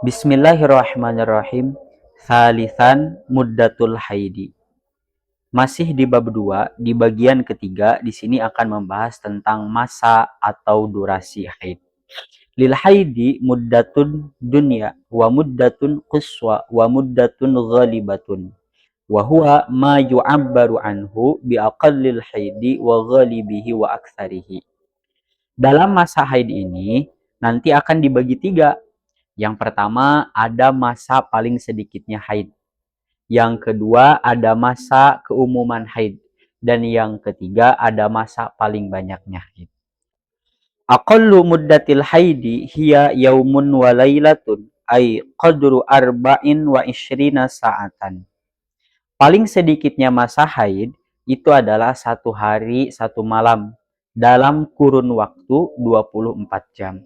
Bismillahirrahmanirrahim. Salisan muddatul haidi. Masih di bab 2, di bagian ketiga, di sini akan membahas tentang masa atau durasi haid. Lil haidi muddatun dunya wa muddatun quswa wa muddatun ghalibatun. Wa huwa ma yu'abbaru anhu bi aqallil haidi wa ghalibihi wa aktsarihi. Dalam masa haid ini nanti akan dibagi tiga. Yang pertama ada masa paling sedikitnya haid. Yang kedua ada masa keumuman haid. Dan yang ketiga ada masa paling banyaknya haid. Aqallu muddatil haidi hiya yaumun wa lailatun ay qadru arba'in wa ishrina sa'atan. Paling sedikitnya masa haid itu adalah 1 hari 1 malam dalam kurun waktu 24 jam.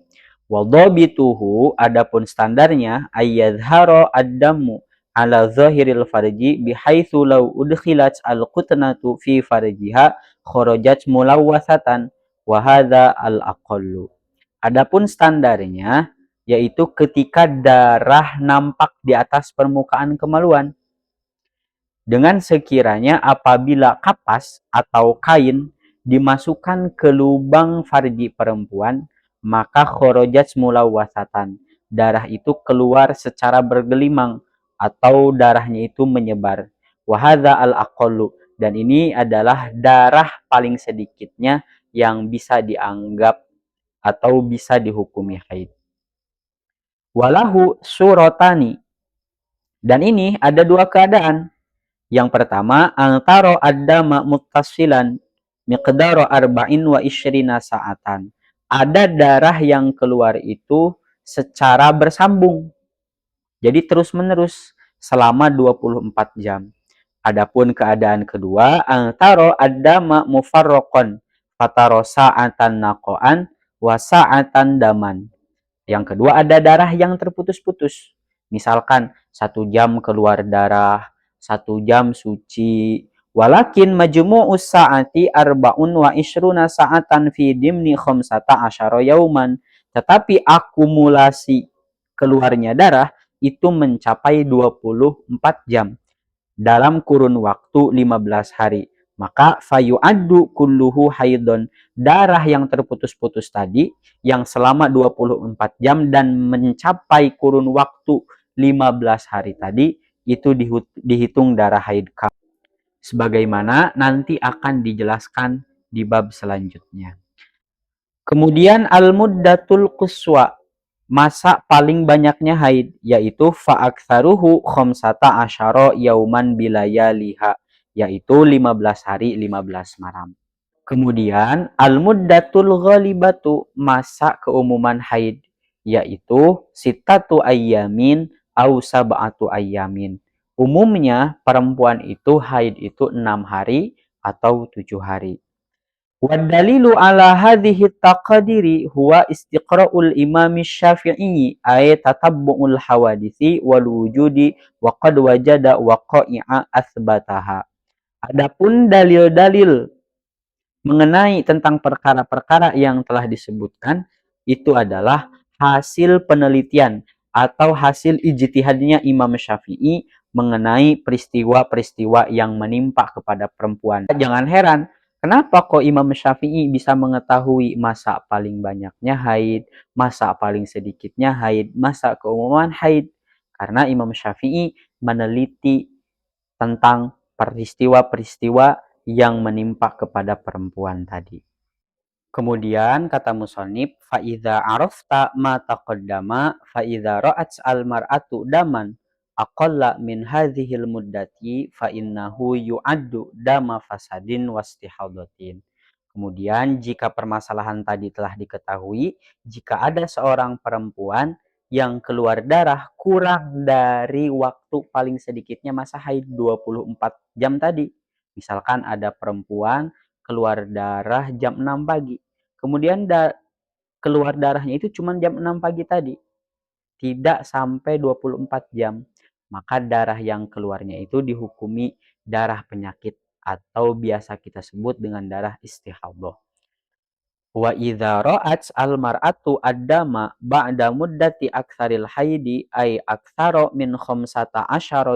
Wadhabituhu adapun standarnya ayyadhara ad-damu ala zahiril farji bihaitsu law udkhilat al-qutnatu fi farjiha kharajat mulawwasatan wa hadza al-aqallu. Adapun standarnya yaitu ketika darah nampak di atas permukaan kemaluan. Dengan sekiranya apabila kapas atau kain dimasukkan ke lubang farji perempuan, maka kharajat mulawwasatan. Darah itu keluar secara bergelimang atau darahnya itu menyebar. Wa hadza al-aqallu, dan ini adalah darah paling sedikitnya yang bisa dianggap atau bisa dihukumi haid. Walahu suratani, dan ini ada dua keadaan. Yang pertama, antara ad-dama muttasilan miqdara arba'in wa ishrina sa'atan. Ada darah yang keluar itu secara bersambung. Jadi terus-menerus selama 24 jam. Adapun keadaan kedua, antara ad-dama mufarraqan fatara sa'atan naqoan wa sa'atan daman. Yang kedua ada darah yang terputus-putus. Misalkan 1 jam keluar darah, 1 jam suci. Walakin majmu'us sa'ati arba'un wa ishruna sa'atan fi dimni khamsata asyara yauman. Tetapi akumulasi keluarnya darah itu mencapai 24 jam dalam kurun waktu 15 hari. Maka fayu'addu kulluhu haidon. Darah yang terputus-putus tadi yang selama 24 jam dan mencapai kurun waktu 15 hari tadi itu dihitung darah haid kamu. Sebagaimana nanti akan dijelaskan di bab selanjutnya. Kemudian al-muddatul quswa, masa paling banyaknya haid, yaitu fa'aktsaruhu khamsata asyara yauman bilayaliha, yaitu 15 hari 15 malam. Kemudian al-muddatul ghalibatu, masa keumuman haid, yaitu sitatu ayyamin au sab'atu ayyamin. Umumnya perempuan itu haid itu 6 hari atau 7 hari. Wadalilu ala hadhihi taqdiri huwa istiqra'ul imam syafi'i ay tatabbu'ul hawadisi wal wujudi wa qad wajada waqa'i'a asbataha. Adapun dalil-dalil mengenai tentang perkara-perkara yang telah disebutkan itu adalah hasil penelitian atau hasil ijtihadnya Imam Syafi'i mengenai peristiwa-peristiwa yang menimpa kepada perempuan. Jangan heran, kenapa kok Imam Syafi'i bisa mengetahui masa paling banyaknya haid, masa paling sedikitnya haid, masa keumuman haid? Karena Imam Syafi'i meneliti tentang peristiwa-peristiwa yang menimpa kepada perempuan tadi. Kemudian kata musannif, fa idza arafta ma taqaddama fa idza ra'at al mar'atu daman aqalla min hadhil muddati fa innahu yu'addu dama fasadin wastihadatin. Kemudian jika permasalahan tadi telah diketahui, jika ada seorang perempuan yang keluar darah kurang dari waktu paling sedikitnya masa haid 24 jam tadi. Misalkan ada perempuan keluar darah jam 6 pagi. Kemudian keluar darahnya itu cuma jam 6 pagi tadi. Tidak sampai 24 jam. Maka darah yang keluarnya itu dihukumi darah penyakit atau biasa kita sebut dengan darah istihadah. Wa idza ra'at al-mar'atu ad-dama ba'da muddati aktsaril haidi ay aktsara min 15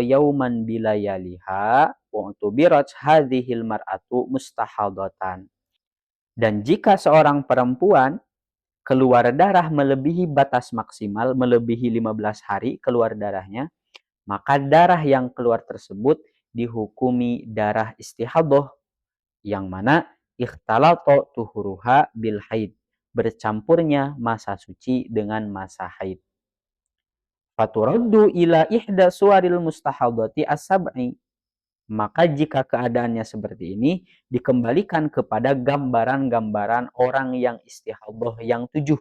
yauman bilayaliha wa tubirat hadhil mar'atu mustahadatan. Dan jika seorang perempuan keluar darah melebihi batas maksimal, melebihi 15 hari keluar darahnya, maka darah yang keluar tersebut dihukumi darah istihadah, yang mana ikhtalato tuhuruha bil haid, bercampurnya masa suci dengan masa haid. Faturaddu ila ihda suwaril mustahadati as-sab'i, maka jika keadaannya seperti ini, dikembalikan kepada gambaran-gambaran orang yang istihadah yang 7.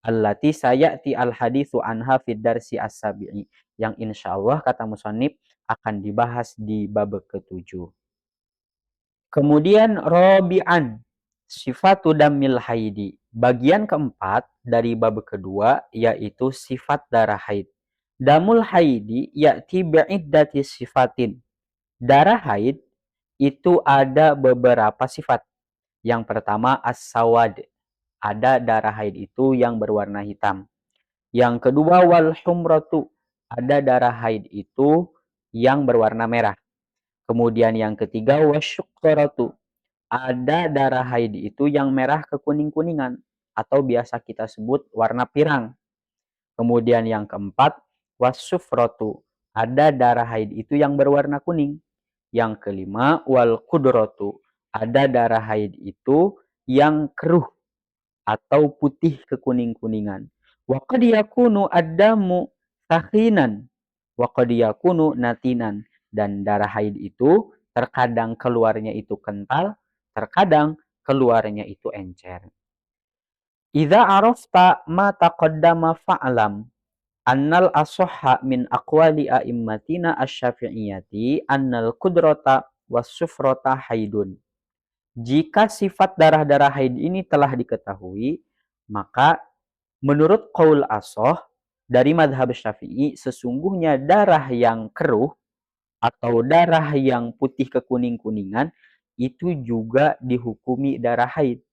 Allati sayati al-haditsu anha fid darsi as-sabi'i, yang insyaallah kata musannif akan dibahas di bab ke-7. Kemudian rabi'an, sifatu damil haidi. Bagian keempat dari bab kedua yaitu sifat darah haid. Damul haidi ya'ti bi'iddati sifatin. Darah haid itu ada beberapa sifat. Yang pertama as-sawad. Ada darah haid itu yang berwarna hitam. Yang kedua wal humratu. Ada darah haid itu yang berwarna merah. Kemudian yang ketiga wasyuqratu. Ada darah haid itu yang merah kekuning-kuningan atau biasa kita sebut warna pirang. Kemudian yang keempat wasufratu. Ada darah haid itu yang berwarna kuning. Yang kelima wal kudratu. Ada darah haid itu yang keruh atau putih kekuning-kuningan. Wa qad yakunu ad-damu sakhinan wa qad yakunu natinan. Dan darah haid itu terkadang keluarnya itu kental, terkadang keluarnya itu encer. Idza arafta ma taqaddama fa'lam annal asahha min aqwali a'immatina asy-syafi'iyyati annal qudrata was-sufrata haidun. Jika sifat darah-darah haid ini telah diketahui, maka menurut qaul ashah dari madhab Syafi'i, sesungguhnya darah yang keruh atau darah yang putih kekuning-kuningan itu juga dihukumi darah haid.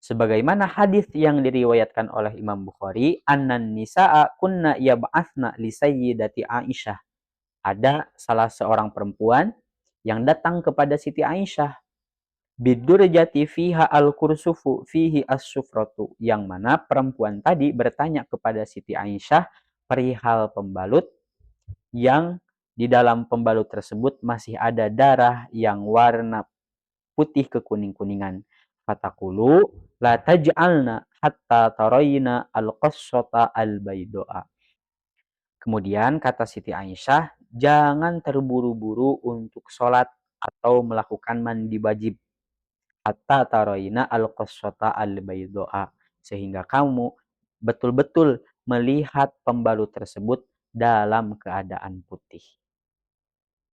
Sebagaimana hadis yang diriwayatkan oleh Imam Bukhari, annan nisaa kunna yab'atsna li sayyidati Aisyah. Ada salah seorang perempuan yang datang kepada Siti Aisyah, bidurjati fiha al-kursufu fihi as-sufratu, yang mana perempuan tadi bertanya kepada Siti Aisyah perihal pembalut yang di dalam pembalut tersebut masih ada darah yang warna putih kekuning-kuningan. Fatakulu la taj'alna hatta tarayna al-qassata al-baydoa. Kemudian kata Siti Aisyah, jangan terburu-buru untuk sholat atau melakukan mandi wajib. Hatta tarayna al-qassata al-baydoa. Sehingga kamu betul-betul melihat pembalut tersebut dalam keadaan putih.